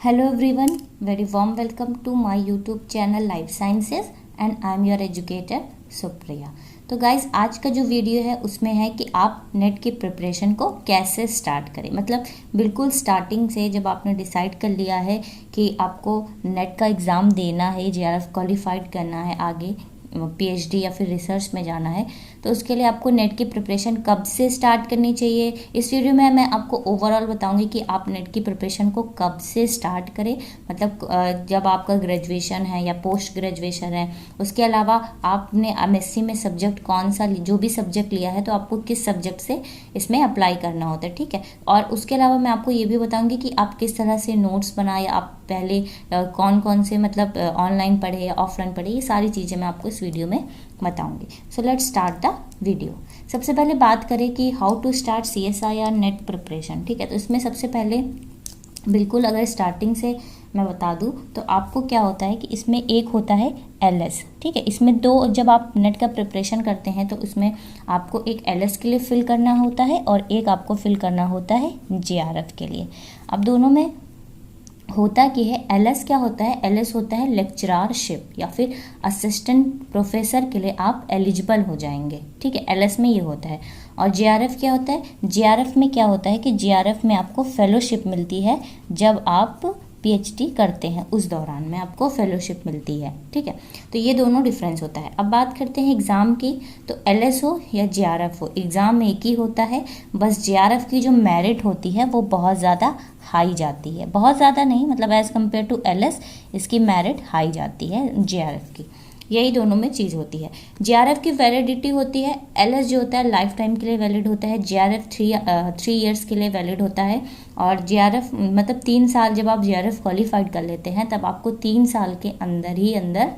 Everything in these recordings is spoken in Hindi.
Hello everyone, very warm welcome to my YouTube channel Life Sciences and I am your educator Supriya. तो गाइस आज का जो वीडियो है उसमें है कि आप नेट की प्रिपरेशन को कैसे स्टार्ट करें। मतलब बिल्कुल स्टार्टिंग से जब आपने डिसाइड कर लिया है कि आपको नेट का एग्ज़ाम देना है, जेआरएफ क्वालिफाइड करना है, आगे पीएचडी या फिर रिसर्च में जाना है, तो उसके लिए आपको नेट की प्रिपरेशन कब से स्टार्ट करनी चाहिए। इस वीडियो में मैं आपको ओवरऑल बताऊंगी कि आप नेट की प्रिपरेशन को कब से स्टार्ट करें। मतलब जब आपका ग्रेजुएशन है या पोस्ट ग्रेजुएशन है, उसके अलावा आपने एमएससी में सब्जेक्ट कौन सा जो भी सब्जेक्ट लिया है तो आपको किस सब्जेक्ट से इसमें अप्लाई करना होता है, ठीक है। और उसके अलावा मैं आपको ये भी बताऊँगी कि आप किस तरह से नोट्स बनाए, आप पहले कौन कौन से मतलब ऑनलाइन पढ़े या ऑफलाइन पढ़े, ये सारी चीज़ें मैं आपको इस वीडियो में बताऊंगी। So let's start the video. सबसे पहले बात करें कि how to start CSIR NET preparation, ठीक है। तो इसमें सबसे पहले बिल्कुल अगर स्टार्टिंग से मैं बता दूं तो आपको क्या होता है कि इसमें एक होता है LS, ठीक है। इसमें दो, जब आप नेट का प्रिपरेशन करते हैं तो उसमें आपको एक LS के लिए फिल करना होता है और एक आपको फिल करना होता है JRF के लिए। अब दोनों में होता कि है, LS क्या होता है, LS होता है लेक्चररशिप या फिर असिस्टेंट प्रोफेसर के लिए आप एलिजिबल हो जाएंगे, ठीक है। LS में ये होता है। और JRF क्या होता है, JRF में क्या होता है कि JRF में आपको फेलोशिप मिलती है जब आप PhD करते हैं, उस दौरान में आपको फेलोशिप मिलती है, ठीक है। तो ये दोनों डिफरेंस होता है। अब बात करते हैं एग्ज़ाम की। तो LS हो या JRF हो, एग्ज़ाम एक ही होता है, बस JRF की जो मेरिट होती है वो बहुत ज़्यादा हाई जाती है, बहुत ज़्यादा नहीं, मतलब एज़ कम्पेयर टू LS इसकी मेरिट हाई जाती है JRF की। यही दोनों में चीज़ होती है। JRF की वैलिडिटी होती है, LS जो होता है लाइफ टाइम के लिए वैलिड होता है, JRF थ्री ईयर्स के लिए वैलिड होता है। और JRF मतलब 3 साल, जब आप JRF क्वालिफाइड कर लेते हैं तब आपको 3 साल के अंदर ही अंदर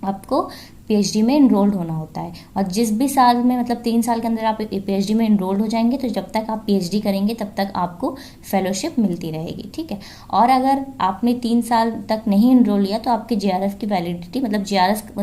आपको PhD में इनरोल्ड होना होता है। और जिस भी साल में, मतलब 3 साल के अंदर आप PhD में इनरोल्ड हो जाएंगे तो जब तक आप PhD करेंगे तब तक आपको फेलोशिप मिलती रहेगी, ठीक है। और अगर आपने 3 साल तक नहीं इनरोल लिया तो आपकी JRF की वैलिडिटी, मतलब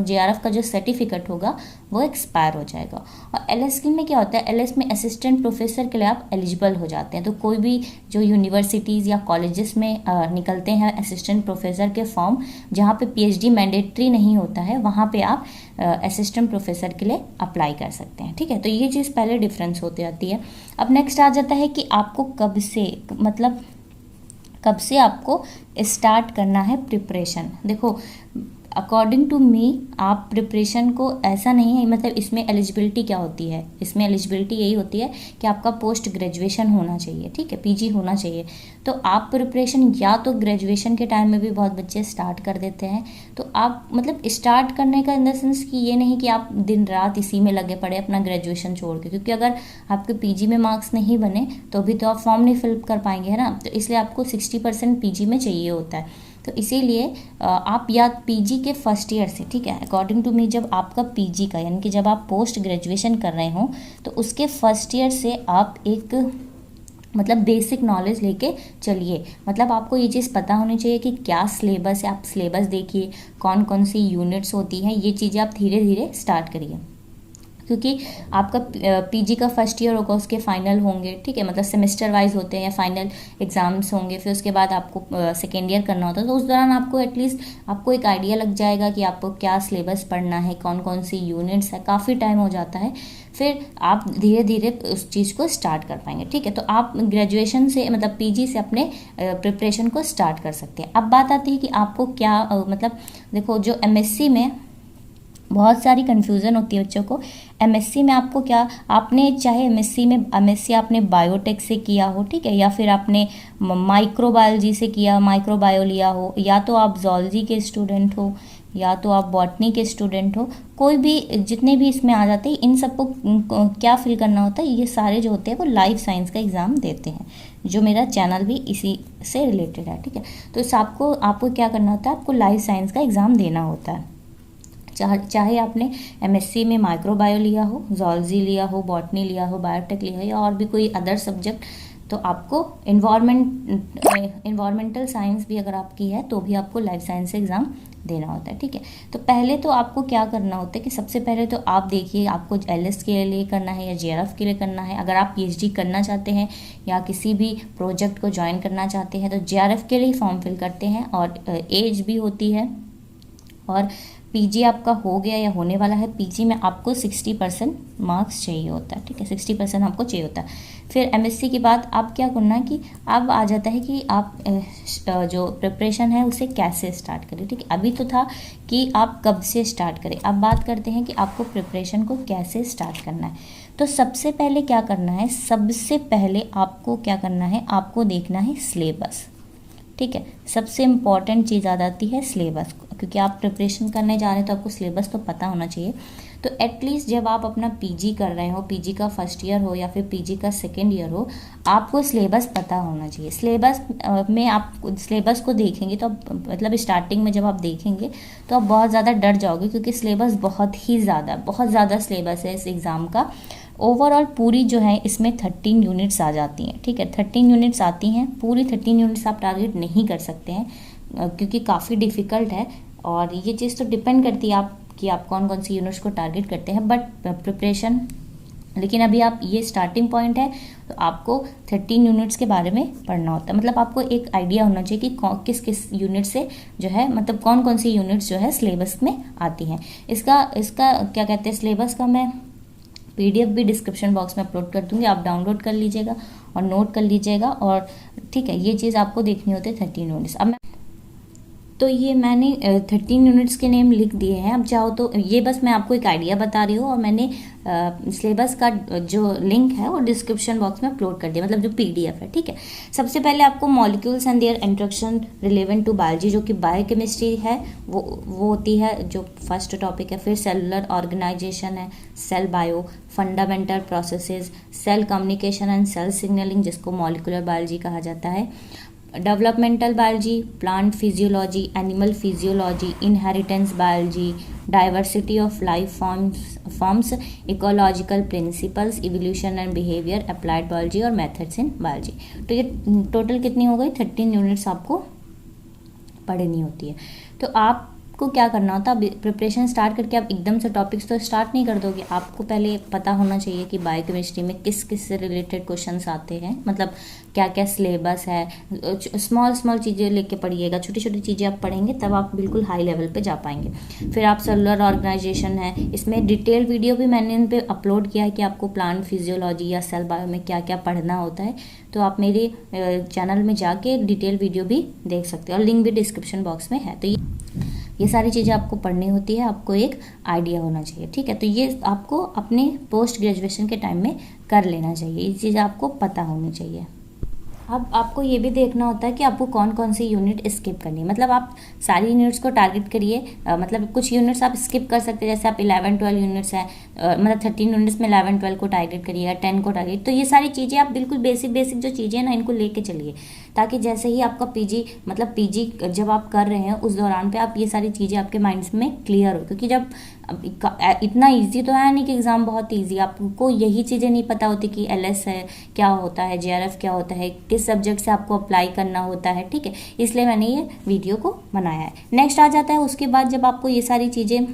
JRF का जो सर्टिफिकेट होगा वो एक्सपायर हो जाएगा। और LS में क्या होता है, LS में असिस्टेंट प्रोफेसर के लिए आप एलिजिबल हो जाते हैं। तो कोई भी जो यूनिवर्सिटीज़ या कॉलेजेस में निकलते हैं असिस्टेंट प्रोफेसर के फॉर्म, जहाँ पे PhD मैंडेटरी नहीं होता है, वहाँ पे आप असिस्टेंट प्रोफेसर के लिए अप्लाई कर सकते हैं, ठीक है। तो ये चीज़ पहले डिफरेंस होती आती है। अब नेक्स्ट आ जाता है कि आपको कब से, मतलब कब से आपको स्टार्ट करना है प्रिपरेशन। देखो अकॉर्डिंग टू मी आप प्रिपरेशन को ऐसा नहीं है, मतलब इसमें एलिजिबिलिटी क्या होती है, इसमें एलिजिबिलिटी यही होती है कि आपका पोस्ट ग्रेजुएशन होना चाहिए, ठीक है, PG होना चाहिए। तो आप प्रिपरेशन या तो ग्रेजुएशन के टाइम में भी बहुत बच्चे स्टार्ट कर देते हैं। तो आप मतलब स्टार्ट करने का इन द सेंस कि ये नहीं कि आप दिन रात इसी में लगे पड़े अपना ग्रेजुएशन छोड़ के, क्योंकि अगर आपके PG में मार्क्स नहीं बने तो भी तो आप फॉर्म नहीं फिल कर पाएंगे, है ना। तो इसलिए आपको 60% PG में चाहिए होता है। तो इसीलिए आप या PG के फर्स्ट ईयर से, ठीक है, अकॉर्डिंग टू मी जब आपका PG का, यानी कि जब आप पोस्ट ग्रेजुएशन कर रहे हो तो उसके फर्स्ट ईयर से आप एक मतलब बेसिक नॉलेज लेके चलिए। मतलब आपको ये चीज़ पता होनी चाहिए कि क्या सिलेबस है, आप सिलेबस देखिए, कौन कौन सी यूनिट्स होती हैं, ये चीज़ें आप धीरे धीरे स्टार्ट करिए। क्योंकि आपका PG का फर्स्ट ईयर होगा, उसके फाइनल होंगे, ठीक है, मतलब सेमेस्टर वाइज होते हैं या फाइनल एग्जाम्स होंगे, फिर उसके बाद आपको सेकेंड ईयर करना होता है। तो उस दौरान आपको एटलीस्ट आपको एक आइडिया लग जाएगा कि आपको क्या सिलेबस पढ़ना है, कौन कौन सी यूनिट्स है, काफ़ी टाइम हो जाता है। फिर आप धीरे धीरे उस चीज़ को स्टार्ट कर पाएंगे, ठीक है। तो आप ग्रेजुएशन से, मतलब PG से अपने प्रिपरेशन को स्टार्ट कर सकते हैं। अब बात आती है कि आपको क्या मतलब देखो, जो MSc में बहुत सारी कन्फ्यूज़न होती है बच्चों को। MSc में आपको क्या, आपने चाहे MSc आपने बायोटेक से किया हो, ठीक है, या फिर आपने माइक्रोबायोलॉजी से किया, माइक्रोबायो लिया हो, या तो आप जूलॉजी के स्टूडेंट हो, या तो आप बॉटनी के स्टूडेंट हो, कोई भी, जितने भी इसमें आ जाते हैं, इन सबको क्या फिल करना होता है, ये सारे जो होते हैं वो लाइफ साइंस का एग्ज़ाम देते हैं, जो मेरा चैनल भी इसी से रिलेटेड है, ठीक है। तो इस आपको क्या करना होता है, आपको लाइफ साइंस का एग्ज़ाम देना होता है। चाहे आपने MSc में माइक्रोबायो लिया हो, जूलॉजी लिया हो, बॉटनी लिया हो, बायोटेक लिया हो, या और भी कोई अदर सब्जेक्ट, तो आपको इन्वायरमेंटल साइंस भी अगर आपकी है तो भी आपको लाइफ साइंस एग्ज़ाम देना होता है, ठीक है। तो पहले तो आपको क्या करना होता है कि सबसे पहले तो आप देखिए आपको एलएस के लिए करना है या जेआरएफ के लिए करना है। अगर आप पीएचडी करना चाहते हैं या किसी भी प्रोजेक्ट को ज्वाइन करना चाहते हैं तो जेआरएफ के लिए फॉर्म फिल करते हैं और एज भी होती है। और पीजी आपका हो गया या होने वाला है, पीजी में आपको 60% मार्क्स चाहिए होता है, ठीक है, 60% आपको चाहिए होता है। फिर एमएससी के बाद आप क्या करना है कि अब आ जाता है कि आप जो प्रिपरेशन है उसे कैसे स्टार्ट करें, ठीक है। अभी तो था कि आप कब से स्टार्ट करें, अब बात करते हैं कि आपको प्रिपरेशन को कैसे स्टार्ट करना है। तो सबसे पहले क्या करना है, सबसे पहले आपको क्या करना है, आपको देखना है सिलेबस, ठीक है। सबसे इम्पॉर्टेंट चीज़ आ जाती है सिलेबस, क्योंकि आप प्रिपरेशन करने जा रहे हैं तो आपको सिलेबस तो पता होना चाहिए। तो एटलीस्ट जब आप अपना पीजी कर रहे हो, पीजी का फर्स्ट ईयर हो या फिर पीजी का सेकेंड ईयर हो, आपको सिलेबस पता होना चाहिए। सिलेबस में आप सिलेबस को देखेंगे तो मतलब स्टार्टिंग में जब आप देखेंगे तो आप बहुत ज़्यादा डर जाओगे, क्योंकि सिलेबस बहुत ज़्यादा सिलेबस है इस एग्ज़ाम का। ओवरऑल पूरी जो है इसमें 13 यूनिट्स आ जाती हैं, ठीक है, 13 यूनिट्स आती हैं। पूरी 13 यूनिट्स आप टारगेट नहीं कर सकते हैं क्योंकि काफ़ी डिफ़िकल्ट है, और ये चीज़ तो डिपेंड करती है आप कि आप कौन कौन सी यूनिट्स को टारगेट करते हैं। बट प्रिपरेशन, लेकिन अभी आप ये स्टार्टिंग पॉइंट है तो आपको 13 यूनिट्स के बारे में पढ़ना होता है। मतलब आपको एक आइडिया होना चाहिए कि किस किस यूनिट से जो है, मतलब कौन कौन सी यूनिट्स जो है सिलेबस में आती हैं। इसका क्या कहते हैं, सिलेबस का मैं पीडीएफ भी डिस्क्रिप्शन बॉक्स में अपलोड कर दूंगी, आप डाउनलोड कर लीजिएगा और नोट कर लीजिएगा। और ठीक है, ये चीज़ आपको देखनी होती है 13 यूनिट्स। अब तो ये मैंने 13 यूनिट्स के नेम लिख दिए हैं। अब चाहो तो ये बस मैं आपको एक आइडिया बता रही हूँ, और मैंने सिलेबस का जो लिंक है वो डिस्क्रिप्शन बॉक्स में अपलोड कर दिया, मतलब जो पीडीएफ है, ठीक है। सबसे पहले आपको molecules and their interaction relevant to biology, जो कि बायोकेमिस्ट्री है, वो होती है जो फर्स्ट टॉपिक है। फिर सेलुलर ऑर्गेनाइजेशन है, cell bio, fundamental processes, cell communication and cell signalling, जिसको मॉलिक्यूलर बायोलॉजी कहा जाता है। Developmental biology, plant physiology, animal physiology, inheritance biology, diversity of life forms, ecological principles, evolution and behaviour, applied biology और मेथड्स इन बायोलॉजी। तो ये टोटल कितनी हो गई, 13 यूनिट्स आपको पढ़नी होती है। तो आपको क्या करना होता है, प्रिपरेशन स्टार्ट करके आप एकदम से टॉपिक्स तो स्टार्ट नहीं कर दोगे। आपको पहले पता होना चाहिए कि बायोकेमिस्ट्री में किस किस से रिलेटेड क्वेश्चंस आते हैं, मतलब क्या क्या सिलेबस है। स्मॉल चीज़ें लेके पढ़िएगा, छोटी छोटी चीज़ें आप पढ़ेंगे तब आप बिल्कुल हाई लेवल पे जा पाएंगे। फिर आप सेलुलर ऑर्गेनाइजेशन है, इसमें डिटेल वीडियो भी मैंने इन पे अपलोड किया है कि आपको प्लांट फिजियोलॉजी या सेल बायो में क्या क्या पढ़ना होता है। तो आप मेरे चैनल में जाके डिटेल वीडियो भी देख सकते हो, और लिंक भी डिस्क्रिप्शन बॉक्स में है। तो ये सारी चीज़ें आपको पढ़नी होती है, आपको एक आइडिया होना चाहिए, ठीक है। तो ये आपको अपने पोस्ट ग्रेजुएशन के टाइम में कर लेना चाहिए, ये चीज़ आपको पता होनी चाहिए। अब आपको ये भी देखना होता है कि आपको कौन कौन सी यूनिट स्किप करनी है। मतलब आप सारी यूनिट्स को टारगेट करिए, मतलब कुछ यूनिट्स आप स्किप कर सकते हैं, जैसे आप 11-12 यूनिट्स हैं, मतलब 13 यूनिट्स में 11-12 को टारगेट करिए, 10 को टारगेट। तो ये सारी चीज़ें आप बिल्कुल बेसिक जो चीज़ें हैं ना, इनको लेके चलिए, ताकि जैसे ही आपका पीजी जब आप कर रहे हैं उस दौरान पे आप ये सारी चीज़ें आपके माइंड्स में क्लियर हो। क्योंकि जब इतना इजी तो है नहीं कि एग्ज़ाम बहुत इजी, आपको यही चीज़ें नहीं पता होती कि एलएस है क्या होता है, जेआरएफ क्या होता है, किस सब्जेक्ट से आपको अप्लाई करना होता है, ठीक है। इसलिए मैंने ये वीडियो को बनाया है। नेक्स्ट आ जाता है उसके बाद, जब आपको ये सारी चीज़ें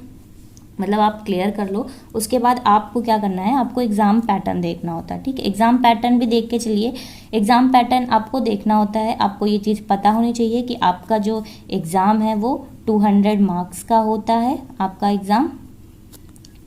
मतलब आप क्लियर कर लो, उसके बाद आपको क्या करना है, आपको एग्ज़ाम पैटर्न देखना होता है, ठीक है। एग्ज़ाम पैटर्न भी देख के चलिए। एग्ज़ाम पैटर्न आपको देखना होता है, आपको ये चीज़ पता होनी चाहिए कि आपका जो एग्ज़ाम है वो 200 मार्क्स का होता है आपका एग्ज़ाम,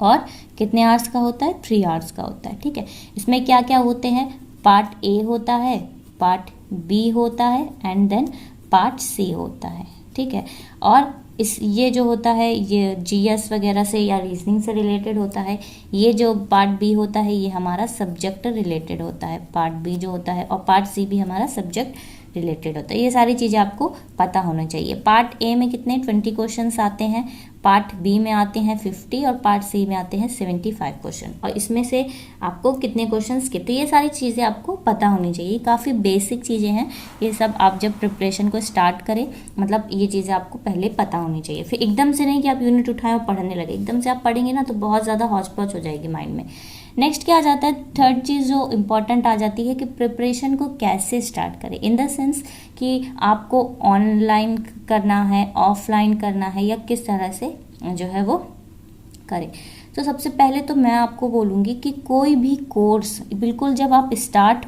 और कितने आवर्स का होता है, 3 आवर्स का होता है, ठीक है। इसमें क्या क्या होते हैं, पार्ट ए होता है, पार्ट बी होता है, एंड देन पार्ट सी होता है, ठीक है। और ये जो होता है ये जीएस वगैरह से या रीजनिंग से रिलेटेड होता है। ये जो पार्ट बी होता है ये हमारा सब्जेक्ट रिलेटेड होता है, पार्ट बी जो होता है, और पार्ट सी भी हमारा सब्जेक्ट रिलेटेड होता है। ये सारी चीज़ें आपको पता होना चाहिए। पार्ट ए में कितने 20 क्वेश्चंस आते हैं, पार्ट बी में आते हैं 50, और पार्ट सी में आते हैं 75 क्वेश्चन, और इसमें से आपको कितने क्वेश्चन स्किप। तो ये सारी चीज़ें आपको पता होनी चाहिए, काफ़ी बेसिक चीज़ें हैं ये सब। आप जब प्रिपरेशन को स्टार्ट करें, मतलब ये चीज़ें आपको पहले पता होनी चाहिए। फिर एकदम से नहीं कि आप यूनिट उठाएं और पढ़ने लगे, एकदम से आप पढ़ेंगे ना तो बहुत ज़्यादा हौच पौच हो जाएगी माइंड में। नेक्स्ट क्या आ जाता है, थर्ड चीज़ जो इम्पोर्टेंट आ जाती है कि प्रिपरेशन को कैसे स्टार्ट करें, इन द सेंस कि आपको ऑनलाइन करना है, ऑफलाइन करना है, या किस तरह से जो है वो करें। तो सबसे पहले तो मैं आपको बोलूँगी कि कोई भी कोर्स बिल्कुल जब आप स्टार्ट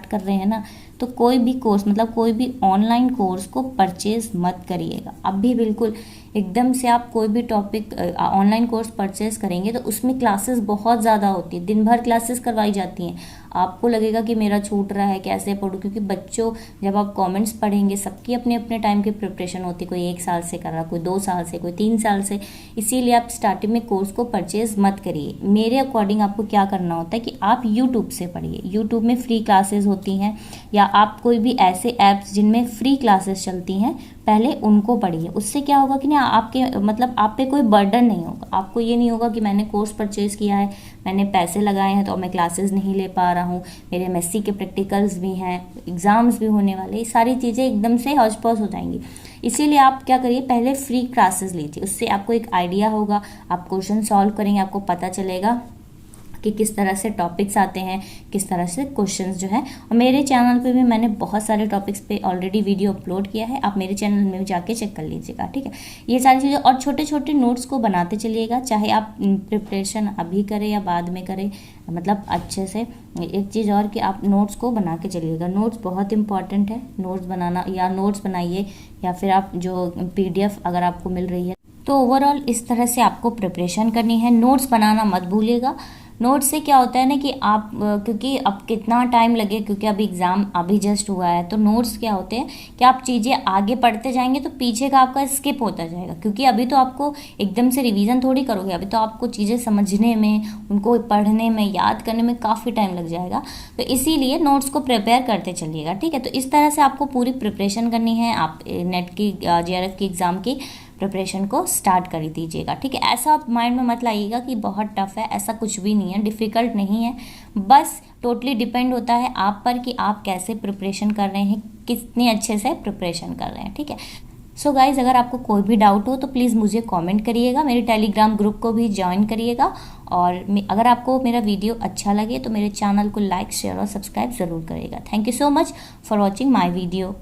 कर रहे हैं ना, तो कोई भी कोर्स मतलब कोई भी ऑनलाइन कोर्स को परचेज मत करिएगा। अब भी बिल्कुल एकदम से आप कोई भी टॉपिक ऑनलाइन कोर्स परचेज करेंगे तो उसमें क्लासेस बहुत ज़्यादा होती है, दिन भर क्लासेस करवाई जाती हैं। आपको लगेगा कि मेरा छूट रहा है, कैसे पढूं, क्योंकि बच्चों जब आप कमेंट्स पढ़ेंगे सबकी अपने अपने टाइम की प्रिपरेशन होती है, कोई 1 साल से कर रहा, कोई 2 साल से, कोई 3 साल से। इसीलिए आप स्टार्टिंग में कोर्स को परचेज मत करिए। मेरे अकॉर्डिंग आपको क्या करना होता है कि आप यूट्यूब से पढ़िए। यूट्यूब में फ्री क्लासेस होती हैं, या आप कोई भी ऐसे ऐप्स जिनमें फ्री क्लासेस चलती हैं पहले उनको पढ़िए। उससे क्या होगा कि ना आपके मतलब आप पे कोई बर्डन नहीं होगा। आपको ये नहीं होगा कि मैंने कोर्स परचेज किया है, मैंने पैसे लगाए हैं तो मैं क्लासेस नहीं ले पा रहा हूँ, मेरे एमएससी के प्रैक्टिकल्स भी हैं, एग्ज़ाम्स भी होने वाले, ये सारी चीज़ें एकदम से हौच पौच हो जाएंगी। इसीलिए आप क्या करिए, पहले फ्री क्लासेस लीजिए। उससे आपको एक आइडिया होगा, आप क्वेश्चन सॉल्व करेंगे, आपको पता चलेगा कि किस तरह से टॉपिक्स आते हैं, किस तरह से क्वेश्चंस जो है। और मेरे चैनल पे भी मैंने बहुत सारे टॉपिक्स पे ऑलरेडी वीडियो अपलोड किया है, आप मेरे चैनल में जाके चेक कर लीजिएगा, ठीक है। ये सारी चीज़ें और छोटे छोटे नोट्स को बनाते चलिएगा, चाहे आप प्रिपरेशन अभी करें या बाद में करें, मतलब अच्छे से। एक चीज़ और कि आप नोट्स को बना के चलिएगा, नोट्स बहुत इंपॉर्टेंट है। नोट्स बनाना, या नोट्स बनाइए, या फिर आप जो PDF अगर आपको मिल रही है, तो ओवरऑल इस तरह से आपको प्रिपरेशन करनी है। नोट्स बनाना मत भूलिएगा। नोट से क्या होता है ना कि आप क्योंकि अब कितना टाइम लगे, क्योंकि अभी एग्ज़ाम अभी जस्ट हुआ है, तो नोट्स क्या होते हैं कि आप चीज़ें आगे पढ़ते जाएंगे तो पीछे का आपका स्किप होता जाएगा, क्योंकि अभी तो आपको एकदम से रिवीजन थोड़ी करोगे, अभी तो आपको चीज़ें समझने में, उनको पढ़ने में, याद करने में काफ़ी टाइम लग जाएगा। तो इसीलिए नोट्स को प्रिपेयर करते चलिएगा, ठीक है। तो इस तरह से आपको पूरी प्रिपरेशन करनी है। आप नेट की JRF की एग्ज़ाम की प्रिपरेशन को स्टार्ट कर दीजिएगा, ठीक है। ऐसा आप माइंड में मत लाइएगा कि बहुत टफ है, ऐसा कुछ भी नहीं है, डिफ़िकल्ट नहीं है। बस टोटली डिपेंड होता है आप पर कि आप कैसे प्रिपरेशन कर रहे हैं, कितने अच्छे से प्रिपरेशन कर रहे हैं, ठीक है। सो गाइज़, अगर आपको कोई भी डाउट हो तो प्लीज़ मुझे कमेंट करिएगा, मेरे टेलीग्राम ग्रुप को भी ज्वाइन करिएगा। और अगर आपको मेरा वीडियो अच्छा लगे तो मेरे चैनल को लाइक, शेयर और सब्सक्राइब ज़रूर करिएगा। Thank you so much for watching my video.